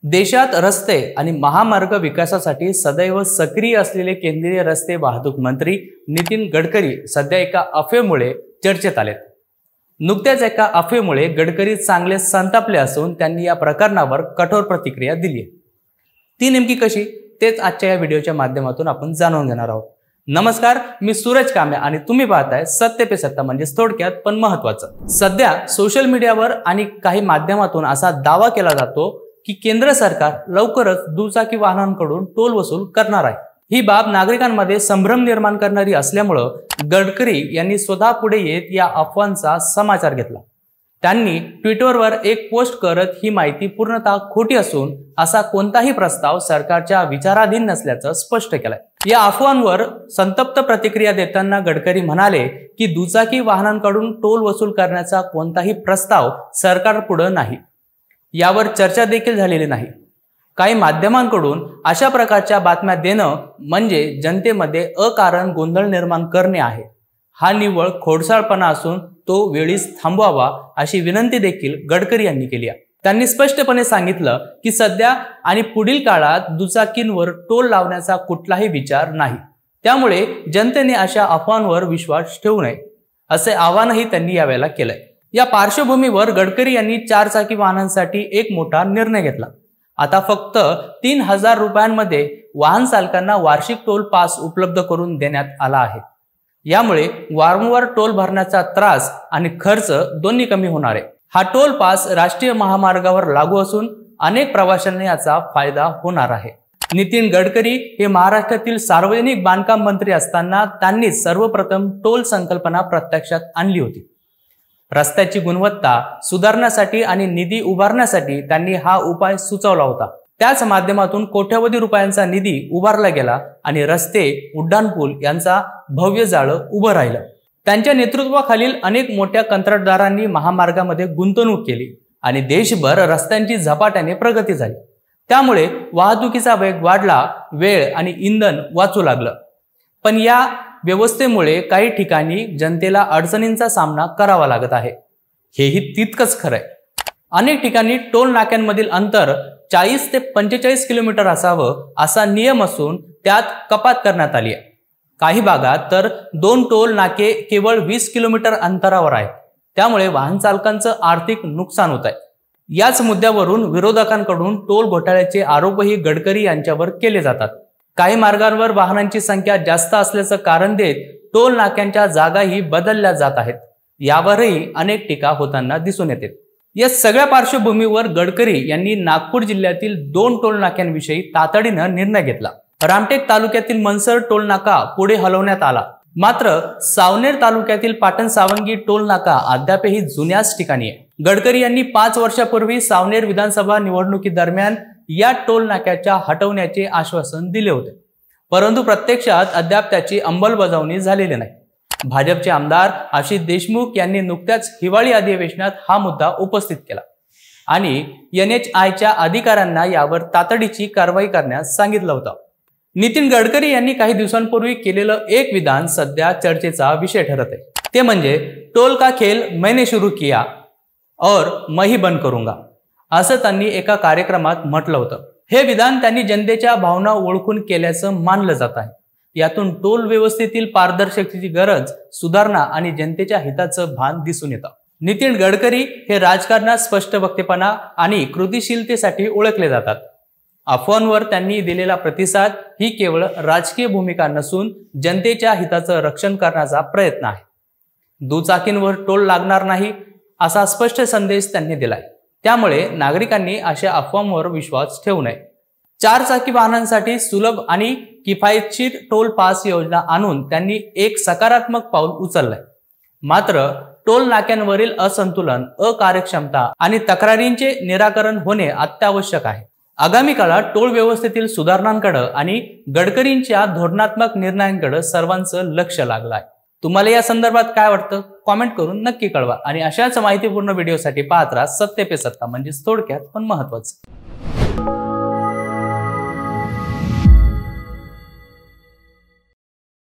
देशात रस्ते आणि महामार्ग विकासासाठी सदैव सक्रिय असलेले केंद्रीय रस्ते वाहतूक मंत्री नितीन गडकरी सध्या एका अफवेमुळे चर्चेत आलेत। नुकत्याच एका अफवेमुळे गडकरी चांगले संतापले असून त्यांनी या प्रकरणावर कठोर प्रतिक्रिया दिली आहे। ती नेमकी कशी तेच आजच्या या व्हिडिओच्या माध्यमातून आपण जाणून घेणार आहोत। नमस्कार, मी सूरज कांबळे आणि तुम्ही पाहताय सत्य पे सत्ता, म्हणजे थोडक्यात पण महत्त्वाचं। सध्या सोशल मीडियावर आणि काही माध्यमातून असा दावा केला जातो की केंद्र सरकार लवकरच दुचाकी वाहनांकडून टोल वसूल करणार आहे। ही बाब नागरिकांमध्ये संभ्रम निर्माण करणारी असल्यामुळे गडकरी यांनी स्वतः पुढे येत या अफवांचा समाचार घेतला। त्यांनी ट्विटरवर एक पोस्ट करत ही माहिती पूर्णतः खोटी असून असा कोणताही प्रस्ताव सरकारच्या विचाराधीन नसल्याचं स्पष्ट केलंय। या अफवांवर संतप्त प्रतिक्रिया देताना गडकरी म्हणाले की दुचाकी वाहनांकडून टोल वसूल करण्याचा कोणताही प्रस्ताव सरकारपुढे नाही, यावर चर्चा देखील झालेली नाही। काही माध्यमांकडून अशा प्रकारच्या बातम्या देणं म्हणजे जनतेमध्ये अकारण गोंधळ निर्माण करणे आहे। हा निव्वळ खोडसाळपणा असून तो वेळीच थांबवावा अशी विनंती देखील गडकरी यांनी केली आहे। त्यांनी स्पष्टपणे सांगितलं की सध्या आणि पुढील काळात दुचाकींवर टोल लावण्याचा कुठलाही विचार नाही, त्यामुळे जनतेने अशा अफवांवर विश्वास ठेवू नये असे आवाहनही त्यांनी यावेळेला केलंय। या पार्श्वभूमीवर गडकरी यांनी चारचाकी वाहनांसाठी एक मोठा निर्णय घेतला। आता फक्त 3000 रुपयांमध्ये वाहन चालकांना वार्षिक टोल पास उपलब्ध करून देण्यात आला आहे। यामुळे वारंवार टोल भरण्याचा त्रास आणि खर्च दोन्ही कमी होणार आहे। हा टोल पास राष्ट्रीय महामार्गावर लागू असून अनेक प्रवाशांना याचा फायदा होणार आहे। नितीन गडकरी हे महाराष्ट्रातील सार्वजनिक बांधकाम मंत्री असताना त्यांनी सर्वप्रथम टोल संकल्पना प्रत्यक्षात आणली होती। रस्त्याची गुणवत्ता सुधारण्यासाठी आणि निधी उभारण्यासाठी त्यांनी हा उपाय सुचवला होता। त्याच माध्यमातून कोट्यवधी रुपयांचा निधी उभारला गेला आणि रस्ते, उड्डाणपूल यांचा भव्य जाळं उभं राहिलं। त्यांच्या नेतृत्वाखालील अनेक मोठ्या कंत्राटदारांनी महामार्गामध्ये गुंतवणूक केली आणि देशभर रस्त्यांची झपाट्याने प्रगती झाली। त्यामुळे वाहतुकीचा वेग वाढला, वेळ आणि इंधन वाचू लागलं। पण या व्यवस्थेमुळे काही ठिकाणी जनतेला अडचणींचा सामना करावा लागत आहे, हेही तितकंच खरंय। अनेक ठिकाणी टोल नाक्यांमधील अंतर 40 ते 45 किलोमीटर असावं असा नियम असून त्यात कपात करण्यात आली आहे। काही भागात तर 2 टोल नाके केवळ 20 किलोमीटर अंतरावर आहेत, त्यामुळे वाहन चालकांचं आर्थिक नुकसान होत आहे। याच मुद्द्यावरून विरोधकांकडून टोल घोटाळ्याचे आरोपही गडकरी यांच्यावर केले जातात। काही मार्गांवर वाहनांची संख्या जास्त असल्याचं कारण देत टोल नाक्यांच्या जागाही बदलल्या जात आहेत, यावरही अनेक टीका होताना दिसून येते। या सगळ्या पार्श्वभूमीवर गडकरी यांनी नागपूर जिल्ह्यातील 2 टोल नाक्यांविषयी तातडीनं निर्णय घेतला। रामटेक तालुक्यातील मनसर टोल नाका पुढे हलवण्यात आला, मात्र सावनेर तालुक्यातील पाटण सावंगी टोल नाका अद्यापही जुन्याच ठिकाणी आहे। गडकरी यांनी 5 वर्षापूर्वी सावनेर विधानसभा निवडणुकीदरम्यान या टोल नाक्याच्या हटवण्याचे आश्वासन दिले होते, परंतु प्रत्यक्षात अद्याप त्याची अंमलबजावणी झालेली नाही। भाजपचे आमदार आशिष देशमुख यांनी नुकत्याच हिवाळी अधिवेशनात हा मुद्दा उपस्थित केला आणि NHAIच्या अधिकाऱ्यांना यावर तातडीची कारवाई करण्यास सांगितलं होतं। नितीन गडकरी यांनी काही दिवसांपूर्वी केलेलं एक विधान सध्या चर्चेचा विषय ठरत आहे, ते म्हणजे टोल का खेल मैंने शुरू किया और मैं ही बंद करूंगा, असं त्यांनी एका कार्यक्रमात म्हटलं होतं। हे विधान त्यांनी जनतेच्या भावना ओळखून केल्याचं मानलं जात आहे। यातून टोल व्यवस्थेतील पारदर्शकतेची गरज, सुधारणा आणि जनतेच्या हिताचं भान दिसून येतं। नितीन गडकरी हे राजकारणात स्पष्ट वक्तेपणा आणि कृतिशीलतेसाठी ओळखले जातात। अफवांवर त्यांनी दिलेला प्रतिसाद ही केवळ राजकीय भूमिका नसून जनतेच्या हिताचं रक्षण करण्याचा प्रयत्न आहे। दुचाकींवर टोल लागणार नाही असा स्पष्ट संदेश त्यांनी दिलाय, त्यामुळे नागरिकांनी अशा अफवांवर विश्वास ठेवू नये। चारचाकी वाहनांसाठी सुलभ आणि किफायतशीर टोल पास योजना आणून त्यांनी एक सकारात्मक पाऊल उचललंय, मात्र टोल नाक्यांवरील असंतुलन, अकार्यक्षमता आणि तक्रारींचे निराकरण होणे अत्यावश्यक आहे। आगामी काळात टोल व्यवस्थेतील सुधारणांकडे आणि गडकरींच्या धोरणात्मक निर्णयांकडे सर्वांचं लक्ष लागलं आहे। तुम्हाला या संदर्भात काय वाटतं कमेंट करून नक्की कळवा आणि अशाच माहितीपूर्ण व्हिडिओसाठी पाहत राहा सत्य पे सत्ता, म्हणजे थोडक्यात पण महत्त्वाचं।